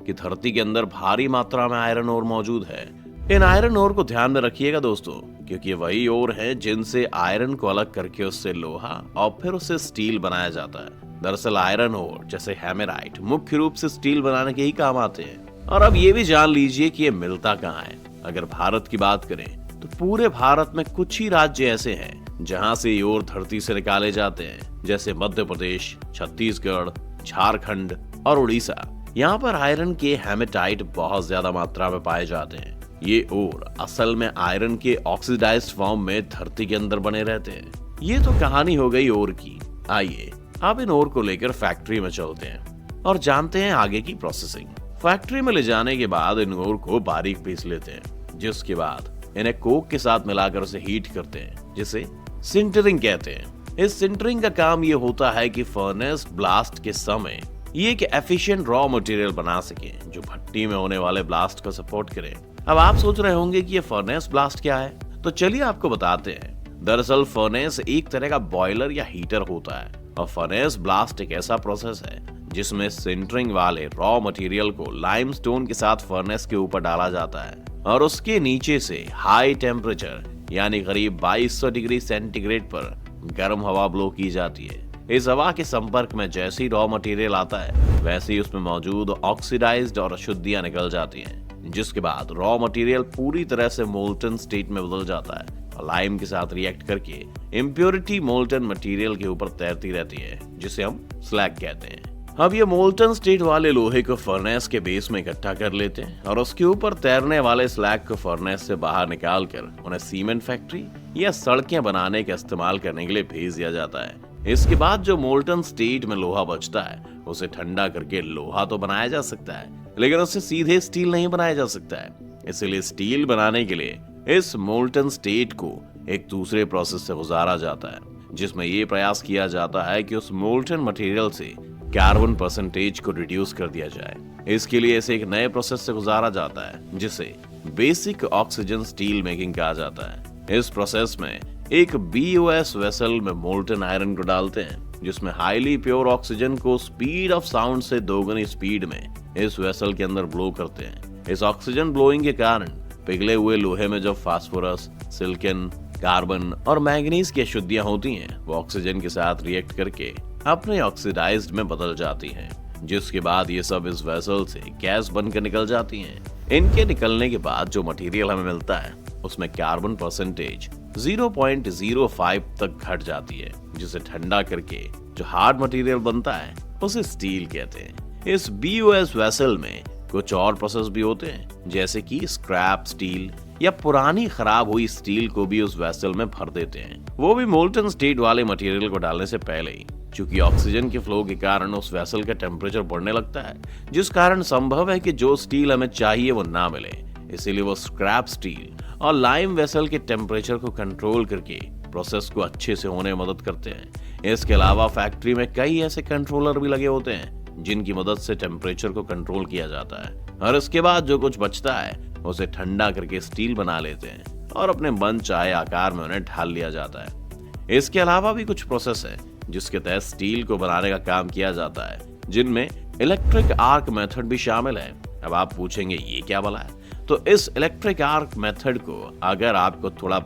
कि धरती के अंदर भारी मात्रा में आयरन ओर मौजूद है। इन आयरन ओर को ध्यान में रखिएगा दोस्तों, क्योंकि वही ओर है जिनसे आयरन को अलग करके उससे लोहा और फिर उससे स्टील बनाया जाता है। दरअसल आयरन ओर जैसे हैमेराइट मुख्य रूप से स्टील बनाने के ही काम आते हैं। और अब ये भी जान लीजिए कि ये मिलता कहाँ है। अगर भारत की बात करें तो पूरे भारत में कुछ ही राज्य ऐसे हैं जहां से ये ओर धरती से निकाले जाते हैं, जैसे मध्य प्रदेश, छत्तीसगढ़, झारखंड और उड़ीसा। यहाँ पर आयरन के हेमेटाइट बहुत ज्यादा मात्रा में पाए जाते हैं। ये ओर असल में आयरन के ऑक्सीडाइज्ड फॉर्म में धरती के अंदर बने रहते हैं। ये तो कहानी हो गई ओर की। आइए अब इन ओर को लेकर फैक्ट्री में चलते हैं और जानते हैं आगे की प्रोसेसिंग। फैक्ट्री में ले जाने के बाद इन ओर को बारीक पीस लेते हैं, जिसके बाद इन्हें कोक के साथ मिलाकर उसे हीट करते हैं, जिसे सिंटरिंग कहते हैं। इस सिंटरिंग का काम ये होता है कि फर्नेस ब्लास्ट के समय ये एक एफिशिएंट रॉ मटेरियल बना सके जो भट्टी में होने वाले ब्लास्ट को सपोर्ट करे। अब आप सोच रहे होंगे कि ये फर्नेस ब्लास्ट क्या है, तो चलिए आपको बताते हैं। दरअसल फर्नेस एक तरह का बॉयलर या हीटर होता है और फर्नेस ब्लास्ट एक ऐसा प्रोसेस है जिसमें सिंटरिंग वाले रॉ मटेरियल को लाइमस्टोन के साथ फर्नेस के ऊपर डाला जाता है और उसके नीचे से हाई टेम्परेचर यानी करीब 2200 डिग्री सेंटीग्रेड पर गर्म हवा ब्लो की जाती है। इस हवा के संपर्क में जैसे ही रॉ मटेरियल आता है वैसे ही उसमें मौजूद ऑक्सीडाइज्ड और अशुद्धियां निकल जाती हैं, जिसके बाद रॉ मटेरियल पूरी तरह से मोल्टन स्टेट में बदल जाता है और लाइम के साथ रिएक्ट करके इम्प्योरिटी मोल्टन मटेरियल के ऊपर तैरती रहती है, जिसे हम स्लैग कहते हैं। अब ये मोल्टन स्टेट वाले लोहे को फर्नेस के बेस में इकट्ठा कर लेते हैं और उसके ऊपर तैरने वाले स्लैग को फर्नेस से बाहर निकालकर उन्हें सीमेंट फैक्ट्री या सड़कें बनाने का इस्तेमाल करने के लिए भेज दिया जाता है। इसके बाद जो मोल्टन स्टेट में लोहा बचता है उसे ठंडा करके लोहा तो बनाया जा सकता है, लेकिन उससे सीधे स्टील नहीं बनाया जा सकता है। इसलिए स्टील बनाने के लिए इस मोल्टन स्टेट को एक दूसरे प्रोसेस से गुजारा जाता है, जिसमें ये प्रयास किया जाता है कि उस मोल्टन मटेरियल से कार्बन परसेंटेज को रिड्यूस कर दिया जाए। इसके लिए इसे एक नए प्रोसेस से गुजारा जाता है जिसे बेसिक ऑक्सीजन स्टील मेकिंग कहा जाता है। इस प्रोसेस में एक BOS वेसल में मोल्टन आयरन को डालते हैं, जिसमें हाईली प्योर ऑक्सीजन को स्पीड ऑफ साउंड से दोगुनी स्पीड में इस वेसल के अंदर ब्लो करते हैं। इस ऑक्सीजन ब्लोइंग के कारण पिघले हुए लोहे में जो फास्फोरस, सिलिकॉन, कार्बन और मैंगनीज की अशुद्धियां होती हैं वो ऑक्सीजन के साथ रिएक्ट करके अपने ऑक्सीडाइज्ड में बदल जाती हैं, जिसके बाद ये सब इस वेसल से गैस बनकर निकल जाती हैं। इनके निकलने के बाद जो मटेरियल हमें मिलता है उसमें कार्बन परसेंटेज 0.05 तक घट जाती है, जिसे ठंडा करके जो हार्ड मटेरियल बनता है उसे स्टील कहते हैं। इस BOS वेसल में कुछ और प्रोसेस भी होते हैं, जैसे कि स्क्रैप स्टील या पुरानी खराब हुई स्टील को भी उस वेसल में भर देते हैं, वो भी मोल्टन स्टेट वाले मटेरियल को डालने से पहले ही। क्योंकि ऑक्सीजन के फ्लो के कारण उस वेसल का टेम्परेचर बढ़ने लगता है, जिस कारण संभव है कि जो स्टील हमें चाहिए वो ना मिले। इसीलिए वो स्क्रैप स्टील और लाइम वेसल के टेम्परेचर को कंट्रोल करके प्रोसेस को अच्छे से होने में मदद करते हैं। इसके अलावा फैक्ट्री में कई ऐसे कंट्रोलर भी लगे होते हैं जिनकी मदद से टेम्परेचर को कंट्रोल किया जाता है और इसके बाद जो कुछ बचता है उसे ठंडा करके स्टील बना लेते हैं और अपने मन चाहे आकार में उन्हें ढाल लिया जाता है। इसके अलावा भी कुछ प्रोसेस है जिसके तहत स्टील को बनाने का काम किया जाता है, जिनमें इलेक्ट्रिक आर्क मेथड भी शामिल है। अब आप पूछेंगे ये क्या भला है, तो इस इलेक्ट्रिक आर्क मेथड को अगर आपको थोड़ा